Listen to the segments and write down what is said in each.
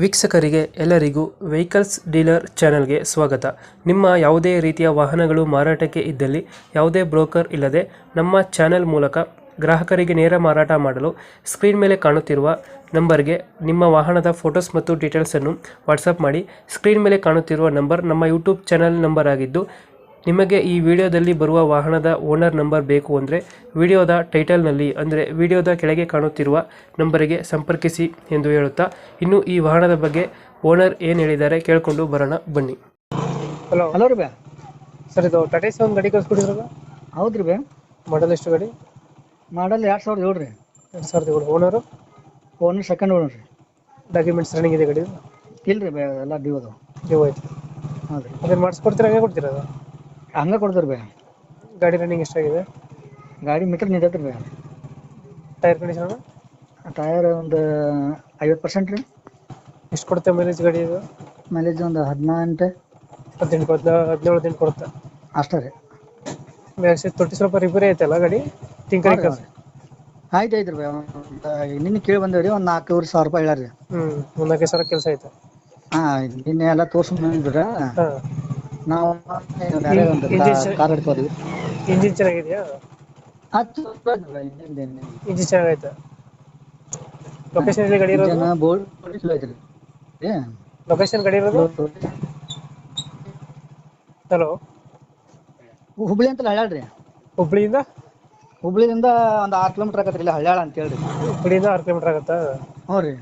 ವೀಕ್ಷಕರಿಗೆ ಎಲ್ಲರಿಗೂ vehicles dealer ಚಾನೆಲ್ಗೆ ಸ್ವಾಗತ. ನಿಮ್ಮ ಯಾವುದೇ ರೀತಿಯ ವಾಹನಗಳು ಮಾರಾಟಕ್ಕೆ ಇದ್ದಲ್ಲಿ ಯಾವುದೇ ಬ್ರೋಕರ್ ಇಲ್ಲದೆ ನಮ್ಮ ಚಾನೆಲ್ ಮೂಲಕ ಗ್ರಾಹಕರಿಗೆ ನೇರ ಮಾರಾಟ ಮಾಡಲು ಸ್ಕ್ರೀನ್ ಮೇಲೆ ಕಾಣುತ್ತಿರುವ ನಂಬರ್ಗೆ ನಿಮ್ಮ ವಾಹನದ ಫೋಟೋಸ್ ಮತ್ತು ಡೀಟೇಲ್ಸನ್ನು ವಾಟ್ಸಪ್ ಮಾಡಿ. ಸ್ಕ್ರೀನ್ ಮೇಲೆ ಕಾಣುತ್ತಿರುವ ನಂಬರ್ ನಮ್ಮ ಯೂಟ್ಯೂಬ್ ಚಾನೆಲ್ ನಂಬರ್ ಆಗಿದ್ದು, ನಿಮಗೆ ಈ ವಿಡಿಯೋದಲ್ಲಿ ಬರುವ ವಾಹನದ ಓನರ್ ನಂಬರ್ ಬೇಕು ಅಂದರೆ ವಿಡಿಯೋದ ಟೈಟಲ್ನಲ್ಲಿ ಅಂದರೆ ವಿಡಿಯೋದ ಕೆಳಗೆ ಕಾಣುತ್ತಿರುವ ನಂಬರಿಗೆ ಸಂಪರ್ಕಿಸಿ ಎಂದು ಹೇಳುತ್ತಾ, ಇನ್ನು ಈ ವಾಹನದ ಬಗ್ಗೆ ಓನರ್ ಏನು ಹೇಳಿದ್ದಾರೆ ಕೇಳಿಕೊಂಡು ಬರೋಣ ಬನ್ನಿ. ಹಲೋ ಹಲೋ ರೀ ಬೇ. ಸರ್, ಇದು ಟಾಟಾ ಒಂದು ಗಾಡಿ ಕಳಿಸ್ಕೊಟ್ಟಿದ್ರಲ್ಲ, ಹೌದ್ರಿ ಬೇ. ಮಾಡಲ್ ಎಷ್ಟು ಗಾಡಿ? ಮಾಡಲ್ 2007 ರೀ. 2007. ಓನರು? ಓನರ್ ಸೆಕೆಂಡ್ ಓನರ್ ರೀ. ಡಾಕ್ಯುಮೆಂಟ್ಸ್ ರನ್ನಿಂಗ್ ಇದೆ ಗಾಡಿ? ಇಲ್ರಿ ಬೇ, ಎಲ್ಲ ಡ್ಯೂ ಅದಾವ. ನೀವು ಆಯ್ತು. ಹೌದು ರೀ. ಅದನ್ನು ಮಾಡಿಸ್ಕೊಡ್ತೀರಾ, ಹಂಗೆ ಕೊಡ್ತೀರಾ? ಅದು ಹಂಗೆ ಕೊಡ್ತೀರಿ ಬೇ. ಗಾಡಿ ರನ್ನಿಂಗ್ ಎಷ್ಟಾಗಿದೆ? ಗಾಡಿ ಮೀಟರ್ ನಿಂತೈತ್ರಿ ಬೇ. ಟೈರ್ ಕಂಡೀಷನ್ ಟೈರ್ ಒಂದು 50% ರೀ. ಎಷ್ಟು ಕೊಡುತ್ತೆ ಮೈಲೇಜ್ ಗಾಡಿ ಇದು? ಮೈಲೇಜ್ ಒಂದು 18 17 ಕೊಡುತ್ತೆ ಅಷ್ಟೇ ರೀ. ತೊಟ್ಟಿ ಸ್ವಲ್ಪ ರಿಪೇರಿ ಐತಲ್ಲ ಗಾಡಿ? ಟಿಂಕರಿಂಗ್ ಕೆಲಸ? ಆಯ್ತು ಐತ್ರಿ ಬೇ. ನಿನ್ನೆ ಕೇಳಿ ಬಂದೇವ್ರಿ, ಒಂದು 4,500 ರೂಪಾಯಿ ಹೇಳ್ಯಾರ ರೀ. ಒಂದು 4,000 ಕೆಲಸ ಐತೆ. ನಿನ್ನೆ ಎಲ್ಲ ತೋರ್ಸ್ಕೊಂಡ್ಬಿಟ್ರೆ ಹಾಂ. ನಾವು ಬೇರೆ ಒಂದು ಕಾರ್ ಹಿಡ್ಕೋದ್ವಿ. ಇಂಜಿನ್ ಚೆನ್ನಾಗಿದೆಯಾ? ಇಂಜಿನ್ ಚೆನ್ನಾಗೈತೆ. ಲೊಕೇಶನ್ ಎಲ್ಲಿ ಗಾಡಿ ಇರೋದು? ಬೋರ್ಡ್ ಚಲೋ ಐತ್ರಿ. ಲೊಕೇಶನ್ ಗಾಡಿ ಇರೋದು? ಹಲೋ, ಹುಬ್ಳಿ ಅಂತ ಹಳ್ಯಾಳ್ರಿ. ಹುಬ್ಳಿಯಿಂದ ಹುಬ್ಳಿಯಿಂದ ಒಂದು 6 ಕಿಲೋಮೀಟರ್ ಆಗತ್ರಿ, ಇಲ್ಲ ಹಳ್ಯಾಳ ಅಂತ ಹೇಳ್ರಿ. ಹುಬ್ಳಿಯಿಂದ 6 ಕಿಲೋಮೀಟರ್ ಆಗುತ್ತಾ? ಹ್ಞೂ ರೀ.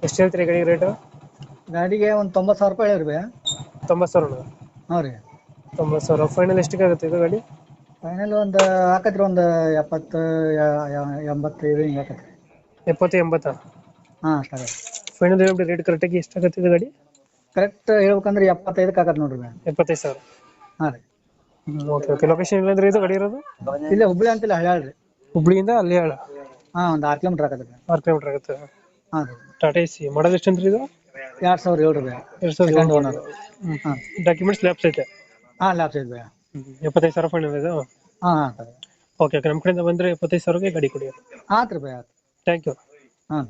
ಎಷ್ಟು ಹೇಳ್ತೀರಿ ಗಾಡಿ ರೇಟು? ಗಾಡಿಗೆ ಒಂದು 90,000 ರೂಪಾಯಿ ಹೇಳ್ರಿ ಬೇ. 90,000? ಹ್ಞೂ ರೀ. 90,000 ಫೈನಲ್ ಎಷ್ಟಕ್ಕೆ ಆಗುತ್ತೆ ಇದು ಗಾಡಿ? ಫೈನಲ್ ಒಂದು ಹಾಕತ್ರಿ, ಒಂದು 70 85 ಹಿಂಗೆ ಹಾಕತ್ರಿ. 70 80? ಹಾಂ, ಅಷ್ಟು ಆಗತ್ತೆ. ಫೈನಲ್ ಹೇಳ್ಬಿಡಿ ರೇಟ್ ಕರೆಕ್ಟಾಗಿ ಎಷ್ಟಾಗುತ್ತೆ ಇದು ಗಾಡಿ? ಕರೆಕ್ಟ್ ಹೇಳ್ಬೇಕಂದ್ರೆ 75ಕ್ಕೆ ಆಗತ್ತೆ ನೋಡ್ರಿ ಬೇ. 75,000? ಹಾಂ ರೀ. Okay okay. ಲೊಕೇಶನ್ ಇಲ್ಲಂದ್ರೆ ಇದು ಗಾಡಿ ಇರೋದು? ಇಲ್ಲೇ ಹುಬ್ಳಿ ಅಂತಿಲ್ಲ ಹಳ್ಯಾಳ್ರಿ. ಹುಬ್ಳಿಯಿಂದ ಅಲ್ಲಿ ಹೇಳ? ಹಾಂ, ಒಂದು 6 ಕಿಲೋಮೀಟರ್ ಆಗತ್ತೆ ಬೇ. 6 ಕಿಲೋಮೀಟರ್ ಆಗುತ್ತೆ. ಹಾಂ ರೀ. ಟಾಟಾ ಎಸಿ ಮಾಡಲ್ ಎಷ್ಟು ಅಂದ್ರಿ ಇದು? 2007 ಬೇ. 2007 ಓನರ್. ಹಾಂ. ಡಾಕ್ಯುಮೆಂಟ್ಸ್ ಲ್ಯಾಪ್ಸ್ ಐತೆ? ಹಾಂ, ಲ್ಯಾಪ್ಸ್ ಐತೆ ಬೇ. 75,000 ಫೈನಲ್ ಇದು? ಹಾಂ ಹಾಂ ಸರ್. Okay okay. ನಮ್ಮ ಕಡೆಯಿಂದ ಬಂದರೆ 75,000ಗೆ ಗಾಡಿ ಕೊಡಿ. ಆತ್ರಿ ಬೇ, ಆಯ್ತು. Thank you. ಹಾಂ.